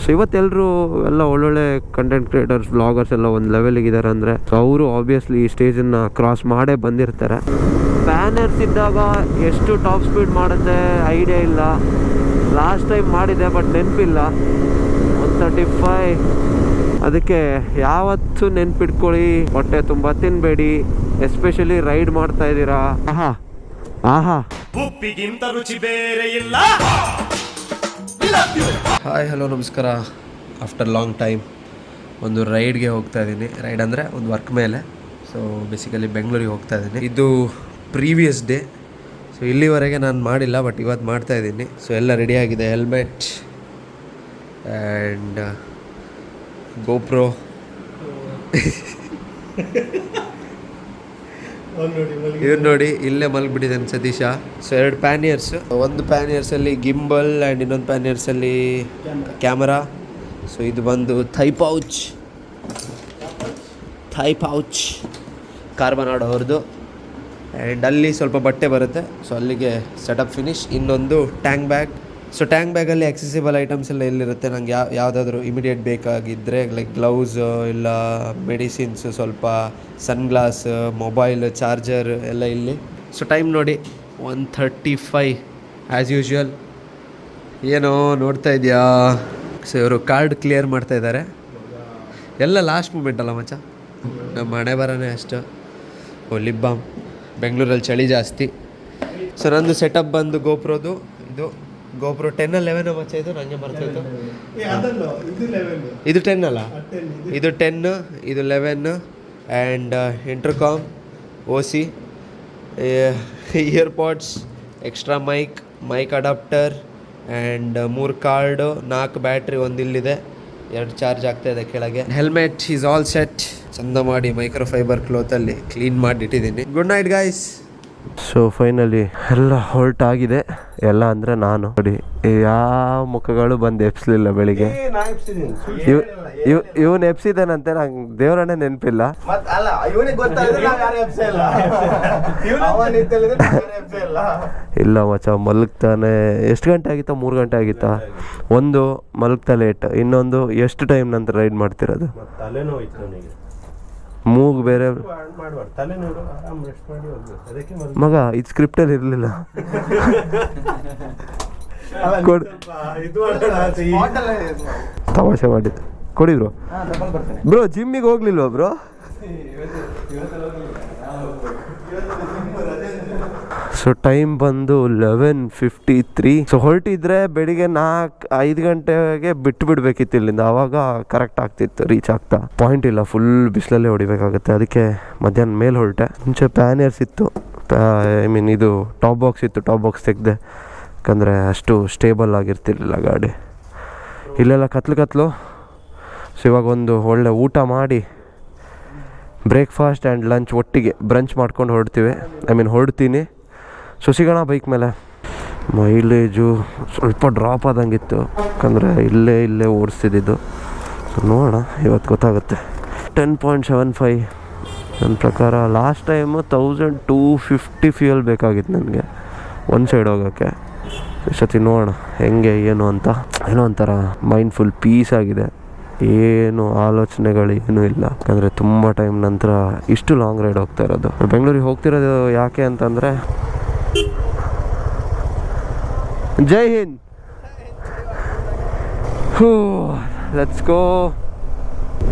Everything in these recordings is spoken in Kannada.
ಸೊ ಇವತ್ತೆಲ್ಲರೂ ಎಲ್ಲ ಒಳ್ಳೊಳ್ಳೆ ಕಂಟೆಂಟ್ ಕ್ರಿಯೇಟರ್ಸ್ ಬ್ಲಾಗರ್ಸ್ ಎಲ್ಲ ಒಂದು ಲೆವೆಲಿಗಿದ್ದಾರೆ ಅಂದರೆ ಸೊ ಅವರು ಆಬ್ವಿಯಸ್ಲಿ ಈ ಸ್ಟೇಜನ್ನು ಕ್ರಾಸ್ ಮಾಡೇ ಬಂದಿರ್ತಾರೆ. ಬ್ಯಾನರ್ಸ್ ಇದ್ದಾಗ ಎಷ್ಟು ಟಾಪ್ ಸ್ಪೀಡ್ ಮಾಡುತ್ತೆ ಐಡಿಯಾ ಇಲ್ಲ. ಲಾಸ್ಟ್ ಟೈಮ್ ಮಾಡಿದೆ ಬಟ್ ನೆನಪಿಲ್ಲ. 135. ಅದಕ್ಕೆ ಯಾವತ್ತೂ ನೆನ್ಪಿಟ್ಕೊಳ್ಳಿ, ಹೊಟ್ಟೆ ತುಂಬ ತಿನ್ನಬೇಡಿ, ಎಸ್ಪೆಷಲಿ ರೈಡ್ ಮಾಡ್ತಾ ಇದ್ದೀರಾ. ಆಹಾ ಉಪ್ಪಿಗಿಂತ ರುಚಿ ಬೇರೆ ಇಲ್ಲ. ಹಾಯ್ ಹಲೋ ನಮಸ್ಕಾರ. ಆಫ್ಟರ್ ಲಾಂಗ್ ಟೈಮ್ ಒಂದು ರೈಡ್ಗೆ ಹೋಗ್ತಾ ಇದ್ದೀನಿ. ರೈಡ್ ಅಂದರೆ ಒಂದು ವರ್ಕ್ ಮೇಲೆ. ಸೊ ಬೇಸಿಕಲಿ ಬೆಂಗಳೂರಿಗೆ ಹೋಗ್ತಾ ಇದ್ದೀನಿ. ಇದು ಪ್ರೀವಿಯಸ್ ಡೇ. ಸೊ ಇಲ್ಲಿವರೆಗೆ ನಾನು ಮಾಡಿಲ್ಲ, ಬಟ್ ಇವತ್ತು ಮಾಡ್ತಾ ಇದ್ದೀನಿ. ಸೊ ಎಲ್ಲ ರೆಡಿಯಾಗಿದೆ, ಹೆಲ್ಮೆಟ್ ಆ್ಯಂಡ್ ಗೋಪ್ರೋ. ಇವ್ರು ನೋಡಿ ಇಲ್ಲೇ ಮಲಗಿಬಿಟ್ಟಿದ್ದಾನೆ ಸತೀಶ. ಸೊ 2 ಪ್ಯಾನಿಯರ್ಸ್, ಒಂದು ಪ್ಯಾನಿಯರ್ಸಲ್ಲಿ ಗಿಂಬಲ್ ಆ್ಯಂಡ್ ಇನ್ನೊಂದು ಪ್ಯಾನಿಯರ್ಸಲ್ಲಿ ಕ್ಯಾಮರಾ. ಸೊ ಇದು ಬಂದು ಥೈ ಪೌಚ್ ಕಾರ್ಬನ್ ಅವ್ರದ್ದು. ಆ್ಯಂಡ್ ಅಲ್ಲಿ ಸ್ವಲ್ಪ ಬಟ್ಟೆ ಬರುತ್ತೆ, ಸೊ ಅಲ್ಲಿಗೆ ಸೆಟಪ್ ಫಿನಿಶ್. ಇನ್ನೊಂದು ಟ್ಯಾಂಕ್ ಬ್ಯಾಗ್. ಸೊ ಟ್ಯಾಂಕ್ ಬ್ಯಾಗಲ್ಲಿ ಆಕ್ಸೆಸಿಬಲ್ ಐಟಮ್ಸ್ ಎಲ್ಲ ಎಲ್ಲಿರುತ್ತೆ, ನಂಗೆ ಯಾವುದಾದ್ರೂ ಇಮಿಡಿಯೇಟ್ ಬೇಕಾಗಿದ್ದರೆ ಲೈಕ್ ಗ್ಲೌಸ್ ಇಲ್ಲ ಮೆಡಿಸಿನ್ಸ್, ಸ್ವಲ್ಪ ಸನ್ಗ್ಲಾಸ್, ಮೊಬೈಲ್, ಚಾರ್ಜರ್ ಎಲ್ಲ ಇಲ್ಲಿ. ಸೊ ಟೈಮ್ ನೋಡಿ 1:35 ಆ್ಯಸ್ ಯೂಶ್ವಲ್. ಏನೋ ನೋಡ್ತಾ ಇದೆಯಾ? ಸೊ ಇವರು ಕಾರ್ಡ್ ಕ್ಲಿಯರ್ ಮಾಡ್ತಾ ಇದ್ದಾರೆ. ಎಲ್ಲ ಲಾಸ್ಟ್ ಮೂಮೆಂಟ್ ಅಲ್ಲ ಮಚ್ಚ, ನಮ್ಮ ಮನೆ ಬರೋನೇ ಅಷ್ಟು. Lip balm. ಬೆಂಗಳೂರಲ್ಲಿ ಚಳಿ ಜಾಸ್ತಿ. ಸೊ ನಂದು ಸೆಟಪ್ ಬಂದು ಗೋಪ್ರೋದು. ಇದು ಗೋಪ್ರೋ 10-11 ಮಚ್ಚ. ಇದು ನನಗೆ ಬರ್ತಾಯಿತ್ತು. ಇದು 10 ಅಲ್ಲ, ಇದು 10, ಇದು 11. And intercom, OC, earpods, extra mic adapter and 3 card, 4 battery, ಒಂದು ಇಲ್ಲಿದೆ, 2 ಚಾರ್ಜ್ ಆಗ್ತಾಯಿದೆ ಕೆಳಗೆ. Helmet is all set. ಚಂದ ಮಾಡಿ ಮೈಕ್ರೋಫೈಬರ್ ಕ್ಲೋತಲ್ಲಿ ಕ್ಲೀನ್ ಮಾಡಿಟ್ಟಿದ್ದೀನಿ. Good night guys. So finally ಎಲ್ಲ ಹೊರಟಾಗಿದೆ. ಎಲ್ಲ ಅಂದರೆ ನಾನು ನೋಡಿ ಯಾವ ಮುಖಗಳು ಬಂದು ಎಪ್ಸಲಿಲ್ಲ ಬೆಳಿಗ್ಗೆ. ಇವನು ಎಪ್ಸಿದ್ದಾನಂತೆ, ನಂಗೆ ದೇವರನ್ನೇ ನೆನಪಿಲ್ಲ. ಇಲ್ಲ ಮಚ್ಚ, ಮಲಗ್ತಾನೆ. ಎಷ್ಟು ಗಂಟೆ ಆಗಿತ್ತಾ? 3 ಗಂಟೆ ಆಗಿತ್ತಾ? ಒಂದು ಮಲಗ್ತಾ ಲೇಟ್, ಇನ್ನೊಂದು ಎಷ್ಟು ಟೈಮ್ ನಂತರ ರೈಡ್ ಮಾಡ್ತಿರೋದು. ಮೂಗು ಬೇರೆ ಮಗ. ಇದು ಸ್ಕ್ರಿಪ್ಟಲ್ಲಿ ಇರಲಿಲ್ಲ. ತಮಾಷೆ ಮಾಡಿದ್ದು. ಕೊಡಿ ಬ್ರೋ. ಜಿಮ್ಮಿಗೆ ಹೋಗ್ಲಿಲ್ವಾ ಬ್ರೋ? ಸೊ ಟೈಮ್ ಬಂದು 11:53. ಸೊ ಹೊರಟಿದ್ರೆ ಬೆಳಿಗ್ಗೆ 4-5 ಗಂಟೆಗೆ ಬಿಟ್ಟು ಬಿಡಬೇಕಿತ್ತು ಇಲ್ಲಿಂದ, ಆವಾಗ ಕರೆಕ್ಟ್ ಆಗ್ತಿತ್ತು, ರೀಚ್ ಆಗ್ತಾ. ಪಾಯಿಂಟ್ ಇಲ್ಲ, ಫುಲ್ ಬಿಸಿಲಲ್ಲೇ ಹೊಡಿಬೇಕಾಗುತ್ತೆ. ಅದಕ್ಕೆ ಮಧ್ಯಾಹ್ನ ಮೇಲೆ ಹೊರಟೆ. ಮುಂಚೆ ಪ್ಯಾನಿಯರ್ಸ್ ಇತ್ತು, ಐ ಮೀನ್ ಇದು ಟಾಪ್ ಬಾಕ್ಸ್ ಇತ್ತು. ಟಾಪ್ ಬಾಕ್ಸ್ ತೆಗೆದೆ, ಯಾಕಂದರೆ ಅಷ್ಟು ಸ್ಟೇಬಲ್ ಆಗಿರ್ತಿರ್ಲಿಲ್ಲ ಗಾಡಿ. ಇಲ್ಲೆಲ್ಲ ಕತ್ಲು. ಸೊ ಇವಾಗ ಒಂದು ಒಳ್ಳೆ ಊಟ ಮಾಡಿ ಬ್ರೇಕ್ಫಾಸ್ಟ್ ಆ್ಯಂಡ್ ಲಂಚ್ ಒಟ್ಟಿಗೆ ಬ್ರಂಚ್ ಮಾಡ್ಕೊಂಡು ಹೊರಡ್ತೀನಿ. ಸೊ ಸಿಗೋಣ ಬೈಕ್ ಮೇಲೆ. ಮೈಲೇಜು ಸ್ವಲ್ಪ ಡ್ರಾಪ್ ಆದಂಗಿತ್ತು, ಯಾಕಂದರೆ ಇಲ್ಲೇ ಓಡಿಸ್ತಿದ್ದು. ಸೊ ನೋಡೋಣ, ಇವತ್ತು ಗೊತ್ತಾಗುತ್ತೆ. 10.75 ನನ್ನ ಪ್ರಕಾರ. ಲಾಸ್ಟ್ ಟೈಮು 1250 ಫ್ಯೂಯಲ್ ಬೇಕಾಗಿತ್ತು ನನಗೆ ಒಂದು ಸೈಡ್ ಹೋಗೋಕ್ಕೆ. ಇಷ್ಟೊತ್ತಿ ನೋಡೋಣ ಹೆಂಗೆ ಏನು ಅಂತ. ಏನೋ ಒಂಥರ ಮೈಂಡ್ ಫುಲ್ ಪೀಸ್ ಆಗಿದೆ, ಏನು ಆಲೋಚನೆಗಳು ಏನೂ ಇಲ್ಲ. ಯಾಕಂದರೆ ತುಂಬ ಟೈಮ್ ನಂತರ ಇಷ್ಟು ಲಾಂಗ್ ರೈಡ್ ಹೋಗ್ತಾ ಇರೋದು. ಬೆಂಗಳೂರಿಗೆ ಹೋಗ್ತಿರೋದು ಯಾಕೆ ಅಂತಂದರೆ, Jai Hind. Let's go.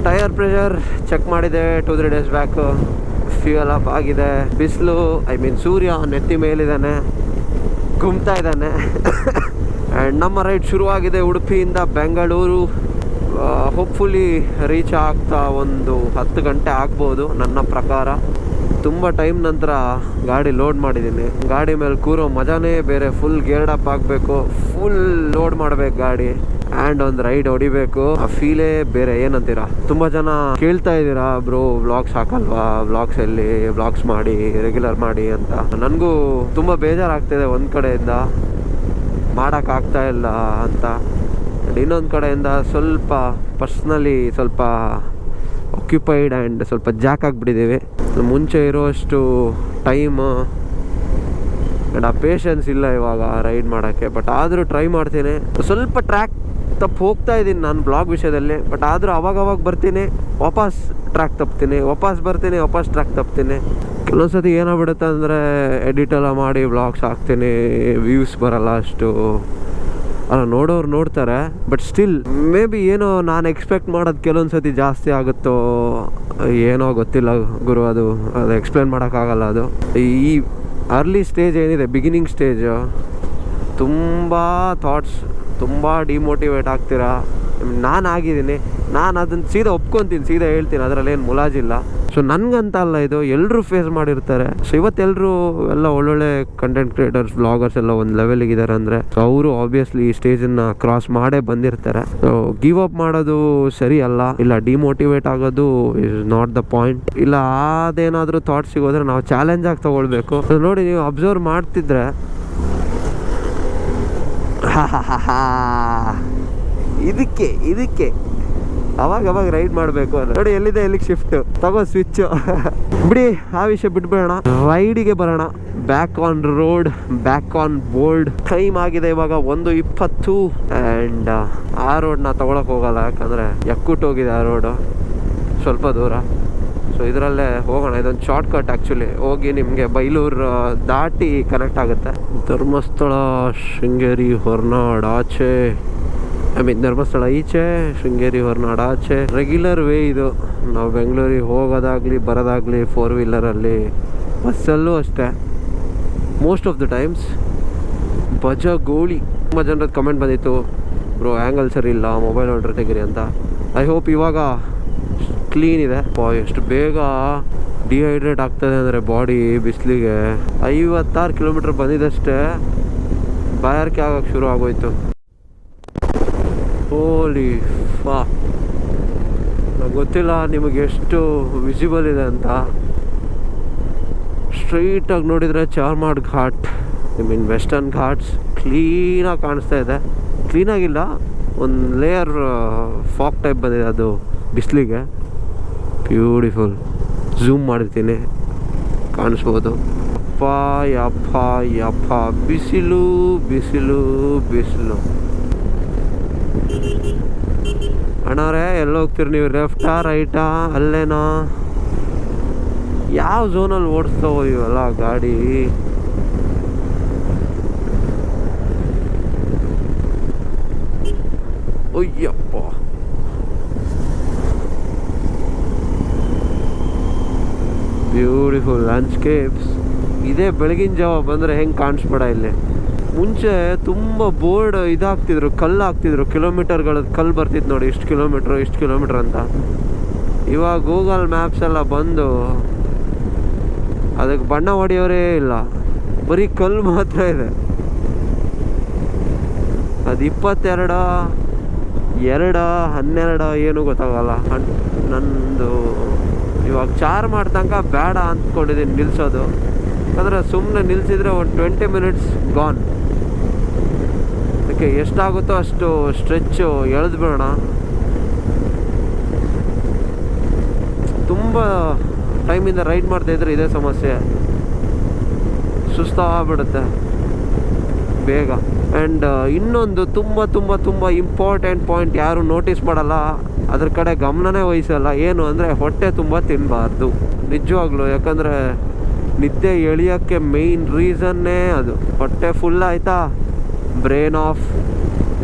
Tyre pressure check ಮಾಡಿದೆ 2-3 ಡೇಸ್ ಬ್ಯಾಕ್. ಫ್ಯೂಯಲ್ ಅಪ್ ಆಗಿದೆ. ಬಿಸಿಲು, ಐ ಮೀನ್ ಸೂರ್ಯ ನೆತ್ತಿ ಮೇಲಿದ್ದಾನೆ, ಗುಮ್ತಾ ಇದ್ದಾನೆ. ಆ್ಯಂಡ್ ನಮ್ಮ ರೈಡ್ ಶುರುವಾಗಿದೆ ಉಡುಪಿಯಿಂದ ಬೆಂಗಳೂರು. ಹೋಪ್ಫುಲಿ ರೀಚ್ ಆಗ್ತಾ ಒಂದು 10 ಗಂಟೆ ಆಗ್ಬೋದು ನನ್ನ ಪ್ರಕಾರ. ತುಂಬ ಟೈಮ್ ನಂತರ ಗಾಡಿ ಲೋಡ್ ಮಾಡಿದ್ದೀನಿ. ಗಾಡಿ ಮೇಲೆ ಕೂರೋ ಮಜಾನೇ ಬೇರೆ. ಫುಲ್ ಗೇರ್ಡ್ ಅಪ್ ಆಗಬೇಕು, ಫುಲ್ ಲೋಡ್ ಮಾಡಬೇಕು ಗಾಡಿ ಆ್ಯಂಡ್ ಒಂದು ರೈಡ್ ಹೊಡಿಬೇಕು. ಆ ಫೀಲೇ ಬೇರೆ. ಏನಂತೀರಾ? ತುಂಬ ಜನ ಕೇಳ್ತಾ ಇದ್ದೀರಾ, ಬ್ರೋ ವ್ಲಾಗ್ಸ್ ಹಾಕಲ್ವಾ, ವ್ಲಾಗ್ಸ್ ಮಾಡಿ ರೆಗ್ಯುಲರ್ ಮಾಡಿ ಅಂತ. ನನಗೂ ತುಂಬ ಬೇಜಾರಾಗ್ತಿದೆ ಒಂದು ಕಡೆಯಿಂದ, ಮಾಡೋಕ್ಕಾಗ್ತಾ ಇಲ್ಲ ಅಂತ. ಇನ್ನೊಂದು ಕಡೆಯಿಂದ ಸ್ವಲ್ಪ ಪರ್ಸ್ನಲಿ ಸ್ವಲ್ಪ ಆಕ್ಯುಪೈಡ್ ಆ್ಯಂಡ್ ಸ್ವಲ್ಪ ಜಾಕ್ ಆಗಿಬಿಟ್ಟಿದ್ದೀವಿ. ಮುಂಚೆ ಇರೋಷ್ಟು ಟೈಮು ಆ್ಯಂಡ್ ಆ ಪೇಷನ್ಸ್ ಇಲ್ಲ ಇವಾಗ ರೈಡ್ ಮಾಡೋಕ್ಕೆ. ಬಟ್ ಆದರೂ ಟ್ರೈ ಮಾಡ್ತೀನಿ. ಸ್ವಲ್ಪ ಟ್ರ್ಯಾಕ್ ತಪ್ಪು ಹೋಗ್ತಾ ಇದ್ದೀನಿ ನಾನು ಬ್ಲಾಗ್ ವಿಷಯದಲ್ಲಿ. ಬಟ್ ಆದರೂ ಅವಾಗ ಬರ್ತೀನಿ, ವಾಪಸ್ ಟ್ರ್ಯಾಕ್ ತಪ್ತೀನಿ, ವಾಪಸ್ ಬರ್ತೀನಿ, ವಾಪಸ್ ಟ್ರ್ಯಾಕ್ ತಪ್ತೀನಿ. ಕೆಲವೊಂದು ಸತಿ ಏನಾಗ್ಬಿಡುತ್ತೆ ಅಂದರೆ ಎಡಿಟ್ ಎಲ್ಲ ಮಾಡಿ ವ್ಲಾಗ್ಸ್ ಹಾಕ್ತೀನಿ, ವ್ಯೂಸ್ ಬರಲ್ಲ ಅಷ್ಟು. ಅಲ್ಲ, ನೋಡೋರು ನೋಡ್ತಾರೆ, ಬಟ್ ಸ್ಟಿಲ್ ಮೇ ಬಿ ಏನೋ ನಾನು ಎಕ್ಸ್ಪೆಕ್ಟ್ ಮಾಡೋದು ಕೆಲವೊಂದು ಸತಿ ಜಾಸ್ತಿ ಆಗುತ್ತೋ ಏನೋ ಗೊತ್ತಿಲ್ಲ ಗುರು. ಅದು ಎಕ್ಸ್ಪ್ಲೇನ್ ಮಾಡೋಕ್ಕಾಗಲ್ಲ. ಅದು ಈ ಅರ್ಲಿ ಸ್ಟೇಜ್ ಏನಿದೆ, ಬಿಗಿನಿಂಗ್ ಸ್ಟೇಜು, ತುಂಬ ಥಾಟ್ಸ್, ತುಂಬ ಡಿಮೋಟಿವೇಟ್ ಆಗ್ತೀರಾ. ನಾನು ಆಗಿದ್ದೀನಿ, ನಾನು ಅದನ್ನು ಸೀದಾ ಒಪ್ಕೊತೀನಿ, ಸೀದಾ ಹೇಳ್ತೀನಿ, ಅದರಲ್ಲೇನು ಮುಲಾಜಿಲ್ಲ. ಸೊ ನನಗಂತ ಅಲ್ಲ, ಇದು ಎಲ್ಲರೂ ಫೇಸ್ ಮಾಡಿರ್ತಾರೆ. ಸೊ ಇವತ್ತೆಲ್ಲರೂ ಎಲ್ಲ ಒಳ್ಳೊಳ್ಳೆ ಕಂಟೆಂಟ್ ಕ್ರಿಯೇಟರ್ಸ್, ವ್ಲಾಗರ್ಸ್ ಎಲ್ಲ ಒಂದು ಲೆವೆಲಿಗಿದ್ದಾರೆ ಅಂದರೆ ಅವರು ಆಬ್ವಿಯಸ್ಲಿ ಈ ಸ್ಟೇಜನ್ನು ಕ್ರಾಸ್ ಮಾಡೇ ಬಂದಿರ್ತಾರೆ. ಸೊ ಗಿವ್ ಅಪ್ ಮಾಡೋದು ಸರಿ ಅಲ್ಲ, ಇಲ್ಲ ಡಿಮೋಟಿವೇಟ್ ಆಗೋದು ಇಸ್ ನಾಟ್ ದ ಪಾಯಿಂಟ್. ಇಲ್ಲ ಅದೇನಾದರೂ ಥಾಟ್ಸ್ ಸಿಗೋದ್ರೆ ನಾವು ಚಾಲೆಂಜ್ ಆಗಿ ತೊಗೊಳ್ಬೇಕು. ನೋಡಿ, ನೀವು ಅಬ್ಸರ್ವ್ ಮಾಡ್ತಿದ್ರೆ ಇದಕ್ಕೆ ಅವಾಗ ರೈಡ್ ಮಾಡಬೇಕು ಅಂದ್ರೆ ನೋಡಿ, ಎಲ್ಲಿದೆ ಎಲ್ಲಿಗೆ ಶಿಫ್ಟ್ ತಗೋ ಸ್ವಿಚ್ ಬಿಡಿ. ಆ ವಿಷಯ ಬಿಟ್ಬಿಡೋಣ, ರೈಡಿಗೆ ಬರೋಣ. Back on road, back on board. Time ಆಗಿದೆ ಇವಾಗ 1:20 ಆ್ಯಂಡ್ ಆ ರೋಡ್ನ ತಗೊಳಕ್ ಹೋಗಲ್ಲ, ಯಾಕಂದರೆ ಎಕ್ಕುಟ್ಟೋಗಿದೆ ಆ ರೋಡು ಸ್ವಲ್ಪ ದೂರ. ಸೊ ಇದರಲ್ಲೇ ಹೋಗೋಣ. ಇದೊಂದು ಶಾರ್ಟ್ ಕಟ್ ಆ್ಯಕ್ಚುಲಿ. ಹೋಗಿ ನಿಮಗೆ ಬೈಲೂರು ದಾಟಿ ಕನೆಕ್ಟ್ ಆಗುತ್ತೆ. ಧರ್ಮಸ್ಥಳ, ಶೃಂಗೇರಿ, ಹೊರನಾಡು ಆಚೆ, ಧರ್ಮಸ್ಥಳ ಈಚೆ, ಶೃಂಗೇರಿ, ಹೊರನಾಡು ಆಚೆ. ರೆಗ್ಯುಲರ್ ವೇ ಇದು. ನಾವು ಬೆಂಗಳೂರಿಗೆ ಹೋಗೋದಾಗಲಿ ಬರೋದಾಗಲಿ 4 ವೀಲರಲ್ಲಿ, ಬಸ್ಸಲ್ಲೂ ಅಷ್ಟೇ ಮೋಸ್ಟ್ ಆಫ್ ದ ಟೈಮ್ಸ್. ಗೋಳಿ ತುಂಬ ಜನರದ್ದು ಕಮೆಂಟ್ ಬಂದಿತ್ತು, ಬ್ರೋ ಆ್ಯಂಗಲ್ ಸರಿ ಇಲ್ಲ, ಮೊಬೈಲ್ ಆರ್ಡರ್ ತೆಗೀರಿ ಅಂತ. ಐ ಹೋಪ್ ಇವಾಗ ಕ್ಲೀನ್ ಇದೆ. ಎಷ್ಟು ಬೇಗ ಡಿಹೈಡ್ರೇಟ್ ಆಗ್ತದೆ ಅಂದರೆ ಬಾಡಿ ಬಿಸಿಲಿಗೆ. 56 ಕಿಲೋಮೀಟ್ರ್ ಬಂದಿದ್ದಷ್ಟೇ ಬಾಯಾರಿಕೆ ಆಗೋಕ್ಕೆ ಶುರು ಆಗೋಯ್ತು. ಹೋಲಿ ಫಾ, ನಂಗೆ ಗೊತ್ತಿಲ್ಲ ನಿಮಗೆ ಎಷ್ಟು ವಿಸಿಬಲ್ ಇದೆ ಅಂತ. ಸ್ಟ್ರೈಟಾಗಿ ನೋಡಿದರೆ ಚಾರ್ಮಾಡ್ ಘಾಟ್, ವೆಸ್ಟರ್ನ್ ಘಾಟ್ಸ್ ಕ್ಲೀನಾಗಿ ಕಾಣಿಸ್ತಾ ಇದೆ. ಕ್ಲೀನಾಗಿಲ್ಲ, ಒಂದು ಲೇಯರ್ ಫಾಗ್ ಟೈಪ್ ಬಂದಿದೆ ಅದು ಬಿಸಿಲಿಗೆ. ಬ್ಯೂಟಿಫುಲ್. ಝೂಮ್ ಮಾಡಿರ್ತೀನಿ, ಕಾಣಿಸ್ಬೋದು. ಯಪ್ಪ ಬಿಸಿಲು. ಅಣ್ಣಾರೇ ಎಲ್ಲಿ ಹೋಗ್ತೀರಿ ನೀವು? ಲೆಫ್ಟಾ ರೈಟಾ ಅಲ್ಲೇನಾ? ಯಾವ ಝೋನಲ್ಲಿ ಓಡಿಸ್ತಾವೋ ಇವೆಲ್ಲ ಗಾಡಿ? Ayyappa, beautiful landscapes. ಇದೇ ಬೆಳಗಿನ ಜಾವ ಬಂದರೆ ಹೆಂಗೆ ಕಾಣಿಸ್ಬೇಡ ಇಲ್ಲಿ. ಮುಂಚೆ ತುಂಬ ಬೋರ್ಡ್ ಇದಾಗ್ತಿದ್ರು, ಕಲ್ಲು ಹಾಕ್ತಿದ್ರು, ಕಿಲೋಮೀಟರ್ಗಳದ್ದು ಕಲ್ಲು ಬರ್ತಿತ್ತು ನೋಡಿ, ಇಷ್ಟು ಕಿಲೋಮೀಟ್ರ್ ಅಂತ. ಇವಾಗ ಗೂಗಲ್ ಮ್ಯಾಪ್ಸ್ ಎಲ್ಲ ಬಂದು ಅದಕ್ಕೆ ಬಣ್ಣ ಹೊಡೆಯೋರೇ ಇಲ್ಲ, ಬರೀ ಕಲ್ಲು ಮಾತ್ರ ಇದೆ. ಅದು 22, 2, 12 ಏನೂ ಗೊತ್ತಾಗಲ್ಲ. ನಂದು ಇವಾಗ ಚಾರ್ಮಾಡ್ ತನಕ ಬೇಡ ಅಂದ್ಕೊಂಡಿದ್ದೀನಿ ನಿಲ್ಲಿಸೋದು. ಯಾಕಂದರೆ ಸುಮ್ಮನೆ ನಿಲ್ಲಿಸಿದ್ರೆ ಒಂದು 20 ಮಿನಿಟ್ಸ್ ಗಾನ್. ಅದಕ್ಕೆ ಎಷ್ಟಾಗುತ್ತೋ ಅಷ್ಟು ಸ್ಟ್ರೆಚ್ಚು ಎಳೆದು ಬಿಡೋಣ. ತುಂಬ ಟೈಮಿಂದ ರೈಡ್ ಮಾಡ್ತಾಯಿದ್ರೆ ಇದೇ ಸಮಸ್ಯೆ, ಸುಸ್ತಾಗ್ಬಿಡುತ್ತೆ ಬೇಗ. ಆ್ಯಂಡ್ ಇನ್ನೊಂದು ತುಂಬ ಇಂಪಾರ್ಟೆಂಟ್ ಪಾಯಿಂಟ್, ಯಾರು ನೋಟಿಸ್ ಮಾಡಲ್ಲ, ಅದ್ರ ಕಡೆ ಗಮನನೇ ವಹಿಸಲ್ಲ. ಏನು ಅಂದರೆ ಹೊಟ್ಟೆ ತುಂಬ ತಿನ್ನಬಾರ್ದು ನಿಜವಾಗ್ಲೂ. ಯಾಕಂದರೆ ನಿದ್ದೆ ಎಳಿಯೋಕ್ಕೆ ಮೇಯ್ನ್ ರೀಸನ್ನೇ ಅದು. ಹೊಟ್ಟೆ ಫುಲ್ ಆಯಿತಾ, ಬ್ರೇನ್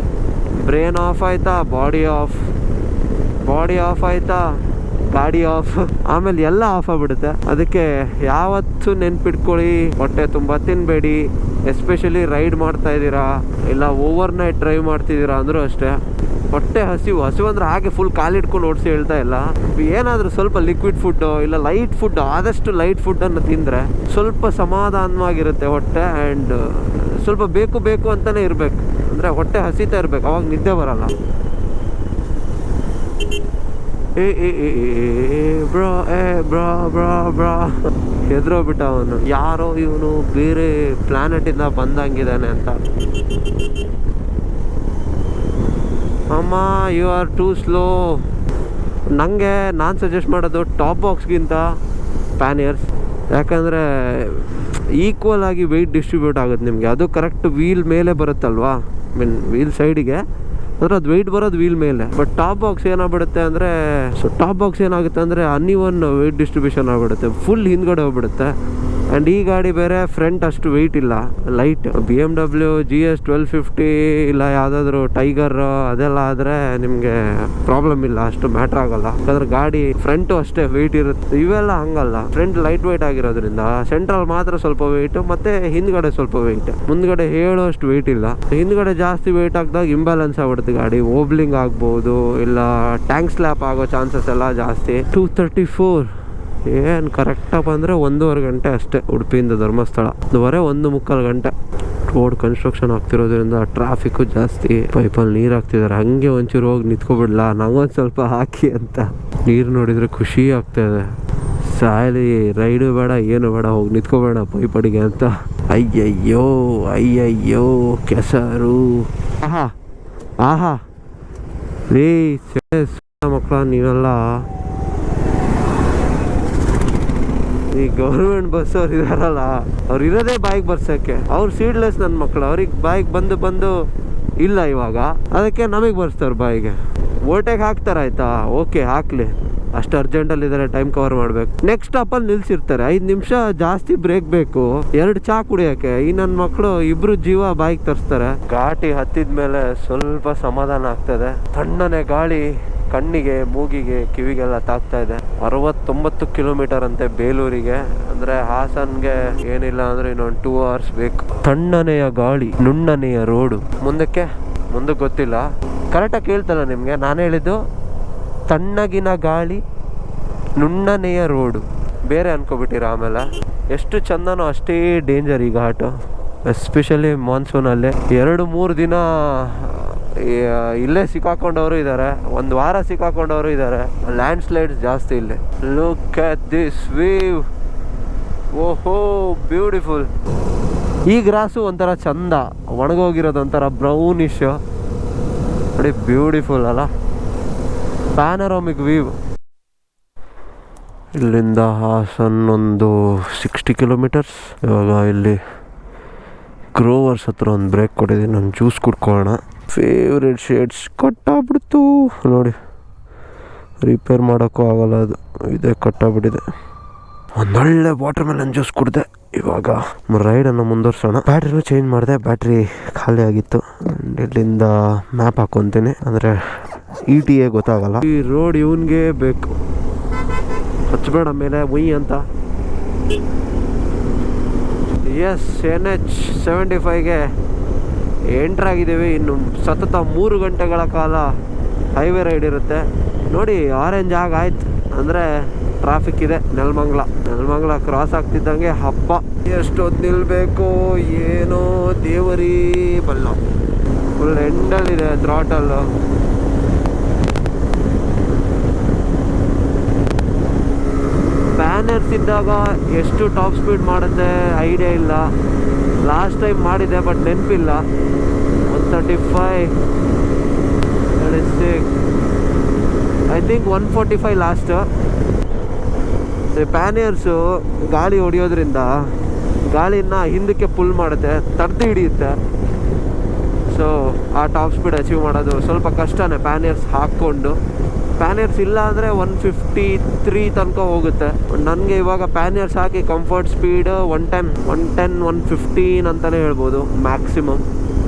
ಆಫ್ ಆಯಿತಾ, ಬಾಡಿ ಆಫ್ ಆಯಿತಾ, ಗಾಡಿ ಆಫ್, ಆಮೇಲೆ ಎಲ್ಲ ಆಫ್ ಆಗಿಬಿಡುತ್ತೆ. ಅದಕ್ಕೆ ಯಾವತ್ತೂ ನೆನ್ಪಿಟ್ಕೊಳ್ಳಿ, ಹೊಟ್ಟೆ ತುಂಬ ತಿನ್ನಬೇಡಿ. ಎಸ್ಪೆಷಲಿ ರೈಡ್ ಮಾಡ್ತಾ ಇದ್ದೀರಾ, ಇಲ್ಲ ಓವರ್ ನೈಟ್ ಡ್ರೈವ್ ಮಾಡ್ತಿದ್ದೀರಾ ಅಂದರೂ ಅಷ್ಟೇ. ಹೊಟ್ಟೆ ಹಸಿವು ಅಂದರೆ ಹಾಗೆ ಫುಲ್ ಕಾಲಿಡ್ಕೊಂಡು ಓಡಿಸಿ ಹೇಳ್ತಾ ಇಲ್ಲ. ಏನಾದರೂ ಸ್ವಲ್ಪ ಲಿಕ್ವಿಡ್ ಫುಡ್ಡು ಇಲ್ಲ ಲೈಟ್ ಫುಡ್, ಆದಷ್ಟು ಲೈಟ್ ಫುಡ್ಡನ್ನು ತಿಂದರೆ ಸ್ವಲ್ಪ ಸಮಾಧಾನವಾಗಿರುತ್ತೆ ಹೊಟ್ಟೆ. ಆ್ಯಂಡ್ ಸ್ವಲ್ಪ ಬೇಕು ಅಂತಲೇ ಇರಬೇಕು, ಅಂದರೆ ಹೊಟ್ಟೆ ಹಸಿತಾ ಇರಬೇಕು, ಅವಾಗ ನಿದ್ದೆ ಬರಲ್ಲ. ಬ್ರಾ ಹೆದ್ರೋಗ್ಬಿಟ್ಟ ಅವನು. ಯಾರೋ ಇವನು ಬೇರೆ ಪ್ಲಾನೆಟಿಂದ ಬಂದಂಗಿದ್ದಾನೆ ಅಂತ. ಅಮ್ಮ, ಯು ಆರ್ ಟೂ ಸ್ಲೋ. ನಾನು ಸಜೆಸ್ಟ್ ಮಾಡೋದು ಟಾಪ್ ಬಾಕ್ಸ್ಗಿಂತ ಪ್ಯಾನಿಯರ್ಸ್. ಯಾಕಂದರೆ ಈಕ್ವಲ್ ಆಗಿ ವೆಯ್ಟ್ ಡಿಸ್ಟ್ರಿಬ್ಯೂಟ್ ಆಗುತ್ತೆ ನಿಮಗೆ. ಅದು ಕರೆಕ್ಟ್ ವೀಲ್ ಮೇಲೆ ಬರುತ್ತಲ್ವಾ, ವೀಲ್ ಸೈಡಿಗೆ ಅಂದ್ರೆ ಅದು ವೆಯ್ಟ್ ಬರೋದು ವೀಲ್ ಮೇಲೆ. ಬಟ್ ಟಾಪ್ ಬಾಕ್ಸ್ ಏನಾಗ್ಬಿಡುತ್ತೆ ಅಂದರೆ, ಟಾಪ್ ಬಾಕ್ಸ್ ಏನಾಗುತ್ತೆ ಅಂದರೆ ಅನ್ಇವನ್ ವೆಯ್ಟ್ ಡಿಸ್ಟ್ರಿಬ್ಯೂಷನ್ ಆಗಿಬಿಡುತ್ತೆ, ಫುಲ್ ಹಿಂದ್ಗಡೆ ಹೋಗ್ಬಿಡುತ್ತೆ. ಆ್ಯಂಡ್ ಈ ಗಾಡಿ ಬೇರೆ ಫ್ರಂಟ್ ಅಷ್ಟು ವೆಯ್ಟ್ ಇಲ್ಲ, ಲೈಟ್. BMW GS 1250 ಇಲ್ಲ ಯಾವುದಾದ್ರೂ ಟೈಗರ್ ಅದೆಲ್ಲ ಆದರೆ ನಿಮಗೆ ಪ್ರಾಬ್ಲಮ್ ಇಲ್ಲ, ಅಷ್ಟು ಮ್ಯಾಟ್ರ್ ಆಗಲ್ಲ. ಯಾಕಂದ್ರೆ ಗಾಡಿ ಫ್ರಂಟು ಅಷ್ಟೇ ವೆಯ್ಟ್ ಇರುತ್ತೆ. ಇವೆಲ್ಲ ಹಂಗಲ್ಲ, ಫ್ರಂಟ್ ಲೈಟ್ ವೆಯ್ಟ್ ಆಗಿರೋದ್ರಿಂದ ಸೆಂಟ್ರಲ್ ಮಾತ್ರ ಸ್ವಲ್ಪ ವೆಯ್ಟ್, ಮತ್ತೆ ಹಿಂದ್ಗಡೆ ಸ್ವಲ್ಪ ವೆಯ್ಟ್. ಮುಂದ್ಗಡೆ ಹೇಳೋಷ್ಟು ವೆಯ್ಟ್ ಇಲ್ಲ. ಹಿಂದ್ಗಡೆ ಜಾಸ್ತಿ ವೆಯ್ಟ್ ಹಾಕಿದಾಗ ಇಂಬ್ಯಾಲೆನ್ಸ್ ಆಗ್ಬಿಡುತ್ತೆ ಗಾಡಿ, ಓಬ್ಲಿಂಗ್ ಆಗ್ಬೋದು, ಇಲ್ಲ ಟ್ಯಾಂಕ್ ಸ್ಲ್ಯಾಪ್ ಆಗೋ ಚಾನ್ಸಸ್ ಎಲ್ಲ ಜಾಸ್ತಿ. 234 ಏನು ಕರೆಕ್ಟಾಗಿ ಬಂದರೆ 1.5 ಗಂಟೆ ಅಷ್ಟೇ. ಉಡುಪಿಯಿಂದ ಧರ್ಮಸ್ಥಳ 1.25 ಗಂಟೆ. ರೋಡ್ ಕನ್ಸ್ಟ್ರಕ್ಷನ್ ಆಗ್ತಿರೋದ್ರಿಂದ ಟ್ರಾಫಿಕ್ಕು ಜಾಸ್ತಿ. ಪೈಪಲ್ಲಿ ನೀರು ಹಾಕ್ತಿದ್ದಾರೆ, ಹಂಗೆ ಒಂಚೂರು ಹೋಗಿ ನಿಂತ್ಕೊಬಿಡ್ಲಾ ನಂಗೊಂದು ಸ್ವಲ್ಪ ಹಾಕಿ ಅಂತ. ನೀರು ನೋಡಿದರೆ ಖುಷಿ ಆಗ್ತಾಯಿದೆ. ಸಾಯಲಿ, ರೈಡು ಬೇಡ ಏನು ಬೇಡ, ಹೋಗಿ ನಿಂತ್ಕೊಬೇಡ ಪೈಪಡಿಗೆ ಅಂತ. ಅಯ್ಯಯ್ಯೋ ಅಯ್ಯಯ್ಯೋ ಕೆಸರು. ಆಹಾ ಆಹಾ ರೀ ಮಕ್ಕಳ, ನೀವೆಲ್ಲ ಈ ಗೌರ್ಮೆಂಟ್ ಬಸ್ ಅವ್ರು ಇದಾರಲ್ಲ, ಅವ್ರು ಇರೋದೇ ಬಾಯಿಗೆ ಬರ್ಸೋಕ್ಕೆ. ಅವ್ರು ಸೀಡ್ಲೆಸ್ ನನ್ನ ಮಕ್ಕಳು, ಅವ್ರಿಗೆ ಬಾಯಿಗೆ ಬಂದು ಇಲ್ಲ ಇವಾಗ, ಅದಕ್ಕೆ ನಮಗೆ ಬರ್ಸ್ತಾರೆ ಬಾಯಿಗೆ. ಓಟೆಗೆ ಹಾಕ್ತಾರೆ, ಆಯ್ತಾ, ಓಕೆ ಹಾಕ್ಲಿ, ಅಷ್ಟು ಅರ್ಜೆಂಟಲ್ಲಿದ್ದಾರೆ, ಟೈಮ್ ಕವರ್ ಮಾಡಬೇಕು. ನೆಕ್ಸ್ಟ್ ಸ್ಟಾಪಲ್ಲಿ ನಿಲ್ಸಿರ್ತಾರೆ, 5 ನಿಮಿಷ ಜಾಸ್ತಿ ಬ್ರೇಕ್ ಬೇಕು 2 ಚಾ ಕುಡಿಯೋಕ್ಕೆ. ಈ ನನ್ನ ಮಕ್ಕಳು ಇಬ್ರು ಜೀವ ಬಾಯಿಗೆ ತರಿಸ್ತಾರೆ. ಘಾಟಿ ಹತ್ತಿದ ಮೇಲೆ ಸ್ವಲ್ಪ ಸಮಾಧಾನ ಆಗ್ತದೆ. ತಣ್ಣನೆ ಗಾಳಿ ಕಣ್ಣಿಗೆ, ಮೂಗಿಗೆ, ಕಿವಿಗೆಲ್ಲ ತಾಗ್ತಾ ಇದೆ. 69 ಕಿಲೋಮೀಟರ್ ಅಂತೆ ಬೇಲೂರಿಗೆ. ಅಂದರೆ ಹಾಸನ್ಗೆ ಏನಿಲ್ಲ ಅಂದರೆ ಇನ್ನೊಂದು 2 ಅವರ್ಸ್ ಬೇಕು. ತಣ್ಣನೆಯ ಗಾಳಿ, ನುಣ್ಣನೆಯ ರೋಡು. ಮುಂದಕ್ಕೆ ಗೊತ್ತಿಲ್ಲ, ಕರೆಕ್ಟಾಗಿ ಕೇಳ್ತಲ್ಲ ನಿಮಗೆ. ನಾನು ಹೇಳಿದ್ದು ತಣ್ಣಗಿನ ಗಾಳಿ, ನುಣ್ಣನೆಯ ರೋಡು. ಬೇರೆ ಅನ್ಕೋಬಿಟ್ಟಿರ ಆಮೇಲೆ. ಎಷ್ಟು ಚಂದನೋ ಅಷ್ಟೇ ಡೇಂಜರ್ ಈ ಘಾಟು, ಎಸ್ಪೆಷಲಿ ಮಾನ್ಸೂನಲ್ಲಿ. 2-3 ದಿನ ಇಲ್ಲೇ ಸಿಕ್ಕಾಕೊಂಡವರು ಇದ್ದಾರೆ, 1 ವಾರ ಸಿಕ್ಕಾಕೊಂಡವರು ಇದ್ದಾರೆ. ಲ್ಯಾಂಡ್ ಸ್ಲೈಡ್ಸ್ ಜಾಸ್ತಿ ಇಲ್ಲಿ. ಲುಕ್ ಅಟ್ ದಿಸ್ ವ್ಯೂ, ಓಹೋ ಬ್ಯೂಟಿಫುಲ್. ಈ ಗ್ರಾಸು ಒಂಥರ ಚಂದ, ಒಣಗೋಗಿರೋದು ಒಂಥರ ಬ್ರೌನಿಶ್ ನೋಡಿ, ಬ್ಯೂಟಿಫುಲ್ ಅಲ್ಲ. Panoramic view. ಇಲ್ಲಿಂದ ಹಾಸನ್ ಒಂದು 60 ಕಿಲೋಮೀಟರ್ಸ್. ಇವಾಗ ಇಲ್ಲಿ ಗ್ರೋವರ್ಸ್ ಹತ್ರ ಒಂದು ಬ್ರೇಕ್ ಕೊಟ್ಟಿದ್ದೀನಿ, ನಾನು ಜ್ಯೂಸ್ ಕುಡ್ಕೊಳ್ಳೋಣ. ಫೇವ್ರೆಟ್ ಶೇಡ್ಸ್ ಕಟ್ಟಾಗ್ಬಿಡ್ತು ನೋಡಿ, ರಿಪೇರ್ ಮಾಡೋಕ್ಕೂ ಆಗಲ್ಲ, ಅದು ಇದೇ ಕಟ್ಟಾಗ್ಬಿಟ್ಟಿದೆ. ಒಂದೊಳ್ಳೆ ವಾಟರ್ ಮೆಲನ್ ಜ್ಯೂಸ್ ಕುಡಿದೆ. ಇವಾಗ ರೈಡನ್ನು ಮುಂದುವರ್ಸೋಣ. ಬ್ಯಾಟ್ರಿನೂ ಚೇಂಜ್ ಮಾಡಿದೆ, ಬ್ಯಾಟ್ರಿ ಖಾಲಿ ಆಗಿತ್ತು. ಇಲ್ಲಿಂದ ಮ್ಯಾಪ್ ಹಾಕ್ಕೊತೀನಿ, ಅಂದರೆ ETA ಗೊತ್ತಾಗಲ್ಲ. ಈ ರೋಡ್ ಇವನ್ಗೆ ಬೇಕು, ಹಚ್ಚಬೇಡ ಮೇಲೆ ಉಯ್ ಅಂತ. ಎಸ್, NH 75ಗೆ ಎಂಟ್ರಾಗಿದ್ದೀವಿ. ಇನ್ನು ಸತತ 3 ಗಂಟೆಗಳ ಕಾಲ ಹೈವೇ ರೈಡ್ ಇರುತ್ತೆ. ನೋಡಿ ಆರೆಂಜ್ ಆಗಾಯ್ತು ಅಂದರೆ ಟ್ರಾಫಿಕ್ ಇದೆ. ನೆಲಮಂಗಲ ಕ್ರಾಸ್ ಆಗ್ತಿದ್ದಂಗೆ ಹಬ್ಬ. ಎಷ್ಟೊತ್ತು ನಿಲ್ಲಬೇಕು ಏನೋ ದೇವರಿ ಬಲ್ಲ. ಫುಲ್ ಎಂಡಲ್ಲಿದೆ ಥ್ರಾಟಲ್ಲು. ಪ್ಯಾನರ್ಸ್ ಇದ್ದಾಗ ಎಷ್ಟು ಟಾಪ್ ಸ್ಪೀಡ್ ಮಾಡುತ್ತೆ ಐಡಿಯಾ ಇಲ್ಲ. ಲಾಸ್ಟ್ ಟೈಮ್ ಮಾಡಿದೆ ಬಟ್ ನೆನಪಿಲ್ಲ. 135, 36, ಐ ಥಿಂಕ್ 145 ಲಾಸ್ಟ್. ಪ್ಯಾನಿಯರ್ಸು ಗಾಳಿ ಹೊಡಿಯೋದ್ರಿಂದ ಗಾಳಿನ ಹಿಂದಕ್ಕೆ ಪುಲ್ ಮಾಡುತ್ತೆ, ತಡೆದು ಹಿಡಿಯುತ್ತೆ. ಸೊ ಆ ಟಾಪ್ ಸ್ಪೀಡ್ ಅಚೀವ್ ಮಾಡೋದು ಸ್ವಲ್ಪ ಕಷ್ಟನೇ ಪ್ಯಾನಿಯರ್ಸ್ ಹಾಕ್ಕೊಂಡು. ಪ್ಯಾನಿಯರ್ಸ್ ಇಲ್ಲ ಅಂದರೆ 153 ತನಕ ಹೋಗುತ್ತೆ. ನನಗೆ ಇವಾಗ ಪ್ಯಾನಿಯರ್ಸ್ ಹಾಕಿ ಕಂಫರ್ಟ್ ಸ್ಪೀಡ್ 110, 115 ಅಂತಲೇ ಹೇಳ್ಬೋದು ಮ್ಯಾಕ್ಸಿಮಮ್.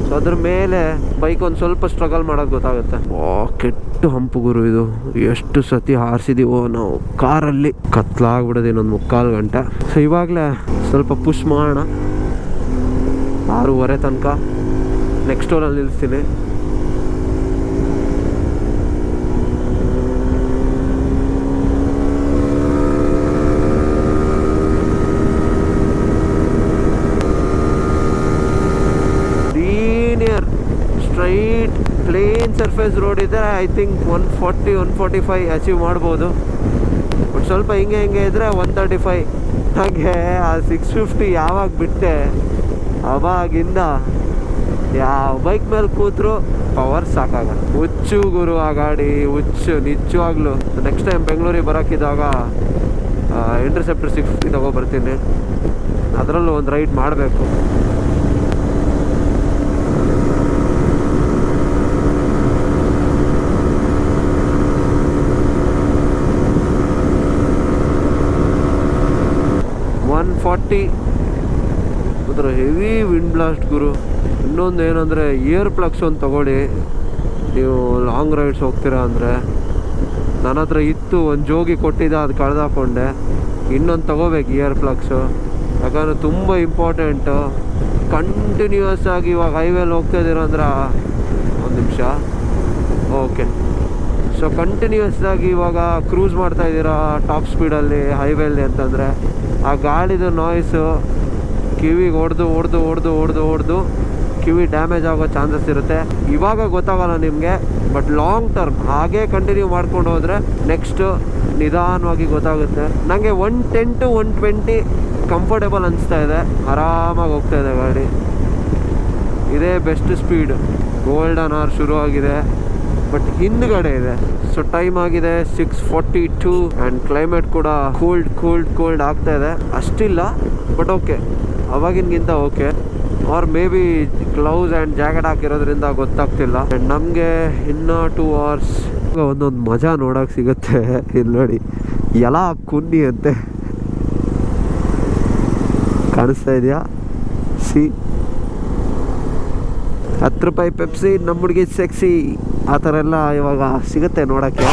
ಸೊ ಅದ್ರ ಮೇಲೆ ಬೈಕ್ ಒಂದು ಸ್ವಲ್ಪ ಸ್ಟ್ರಗಲ್ ಮಾಡೋದು ಗೊತ್ತಾಗುತ್ತೆ. ಕೆಟ್ಟು ಹಂಪು ಗುರು ಇದು. ಎಷ್ಟು ಸತಿ ಹಾರಿಸಿದೀವೋ ನಾವು ಕಾರಲ್ಲಿ. ಕತ್ಲಾಗ್ಬಿಡೋದು ಇನ್ನೊಂದು 3/4 ಗಂಟೆ. ಸೊ ಇವಾಗಲೇ ಸ್ವಲ್ಪ ಪುಷ್ ಮಾಡೋಣ 6:30 ತನಕ. ನೆಕ್ಸ್ಟ್ ಟೋಲಲ್ಲಿ ನಿಲ್ಲಿಸ್ತೀನಿ. ಸ್ಟ್ರೈಟ್ ಪ್ಲೇನ್ ಸರ್ಫೇಸ್ ರೋಡ್ ಇದೆ. ಐ ಥಿಂಕ್ 140, 145 ಅಚೀವ್ ಮಾಡ್ಬೋದು. ಬಟ್ ಸ್ವಲ್ಪ ಹಿಂಗೆ ಇದ್ದರೆ 135. ಹಾಗೆ ಆ 650 ಯಾವಾಗ ಬಿಟ್ಟೆ ಅವಾಗಿಂದ ಯಾವ ಬೈಕ್ ಮೇಲೆ ಕೂತ್ರು ಪವರ್ ಸಾಕಾಗಲ್ಲ. ಹುಚ್ಚು ಗುರು ಆ ಗಾಡಿ, ಹುಚ್ಚು ನಿಜವಾಗ್ಲು. ನೆಕ್ಸ್ಟ್ ಟೈಮ್ ಬೆಂಗಳೂರಿಗೆ ಬರೋಕ್ಕಿದ್ದಾಗ ಇಂಟರ್ಸೆಪ್ಟರ್ 650 ತಗೊಬರ್ತೀನಿ. ಅದರಲ್ಲೂ ಒಂದು ರೈಡ್ ಮಾಡಬೇಕು. 640. ಅದರ ಹೆವಿ ವಿಂಡ್ ಬ್ಲಾಸ್ಟ್ ಗುರು. ಇನ್ನೊಂದು ಏನಂದರೆ ಇಯರ್ ಪ್ಲಗ್ಸ್ ಒಂದು ತೊಗೊಳ್ಳಿ, ನೀವು ಲಾಂಗ್ ರೈಡ್ಸ್ ಹೋಗ್ತೀರಾ ಅಂದರೆ. ನನ್ನ ಹತ್ರ ಇತ್ತು, ಒಂದು ಜೋಗಿ ಕೊಟ್ಟಿದ್ದೆ, ಅದು ಕಳೆದಾಕೊಂಡೆ. ಇನ್ನೊಂದು ತೊಗೋಬೇಕು ಇಯರ್ ಪ್ಲಗ್ಸು, ಯಾಕಂದರೆ ತುಂಬ ಇಂಪಾರ್ಟೆಂಟು. ಕಂಟಿನ್ಯೂಯಸ್ ಆಗಿ ಇವಾಗ ಹೈವೇಲಿ ಹೋಗ್ತಾಯಿದ್ದೀರ ಅಂದ್ರೆ, ಒಂದು ನಿಮಿಷ, ಓಕೆ. ಸೊ ಕಂಟಿನ್ಯೂಯಸ್ ಆಗಿ ಇವಾಗ ಕ್ರೂಸ್ ಮಾಡ್ತಾಯಿದ್ದೀರಾ ಟಾಪ್ ಸ್ಪೀಡಲ್ಲಿ ಹೈವೇಲಿ ಅಂತಂದರೆ, ಆ ಗಾಳಿದು ನಾಯ್ಸು ಕಿವಿಗೆ ಹೊಡೆದು ಕಿವಿ ಡ್ಯಾಮೇಜ್ ಆಗೋ ಚಾನ್ಸಸ್ ಇರುತ್ತೆ. ಇವಾಗ ಗೊತ್ತಾಗಲ್ಲ ನಿಮಗೆ, ಬಟ್ ಲಾಂಗ್ ಟರ್ಮ್ ಹಾಗೇ ಕಂಟಿನ್ಯೂ ಮಾಡ್ಕೊಂಡು ಹೋದರೆ ನೆಕ್ಸ್ಟು ನಿಧಾನವಾಗಿ ಗೊತ್ತಾಗುತ್ತೆ. ನನಗೆ 110 to 120 ಕಂಫರ್ಟೇಬಲ್ ಅನಿಸ್ತಾ ಇದೆ, ಆರಾಮಾಗಿ ಹೋಗ್ತಾ ಇದೆ ಗಾಡಿ. ಇದೇ ಬೆಸ್ಟ್ ಸ್ಪೀಡ್. ಗೋಲ್ಡನ್ ಅವರ್ ಶುರು ಆಗಿದೆ, ಬಟ್ ಹಿಂದ್ಗಡೆ ಇದೆ. ಸೊ ಟೈಮ್ ಆಗಿದೆ 6:42 ಆ್ಯಂಡ್ ಕ್ಲೈಮೇಟ್ ಕೂಡ ಕೋಲ್ಡ್ ಆಗ್ತಾ ಇದೆ. ಅಷ್ಟಿಲ್ಲ, ಬಟ್ ಓಕೆ, ಅವಾಗಿನ್ಗಿಂತ okay. Or maybe gloves and jacket ಹಾಕಿರೋದ್ರಿಂದ ಗೊತ್ತಾಗ್ತಿಲ್ಲ. ಆ್ಯಂಡ್ ನಮಗೆ ಇನ್ನೂ 2 hours ಒಂದೊಂದು ಮಜಾ ನೋಡೋಕೆ ಸಿಗುತ್ತೆ. ಇಲ್ಲಿ ನೋಡಿ, ಎಲ್ಲ ಕುನ್ನಿ ಅಂತೆ ಕಾಣಿಸ್ತಾ ಇದೆಯಾ? ಸಿ, 10 ರೂಪಾಯಿ ಪೆಪ್ಸಿ, ನಮ್ಮ ಹುಡುಗಿ ಸೆಕ್ಸಿ, ಆ ಥರ ಎಲ್ಲ ಇವಾಗ ಸಿಗುತ್ತೆ ನೋಡೋಕ್ಕೆ.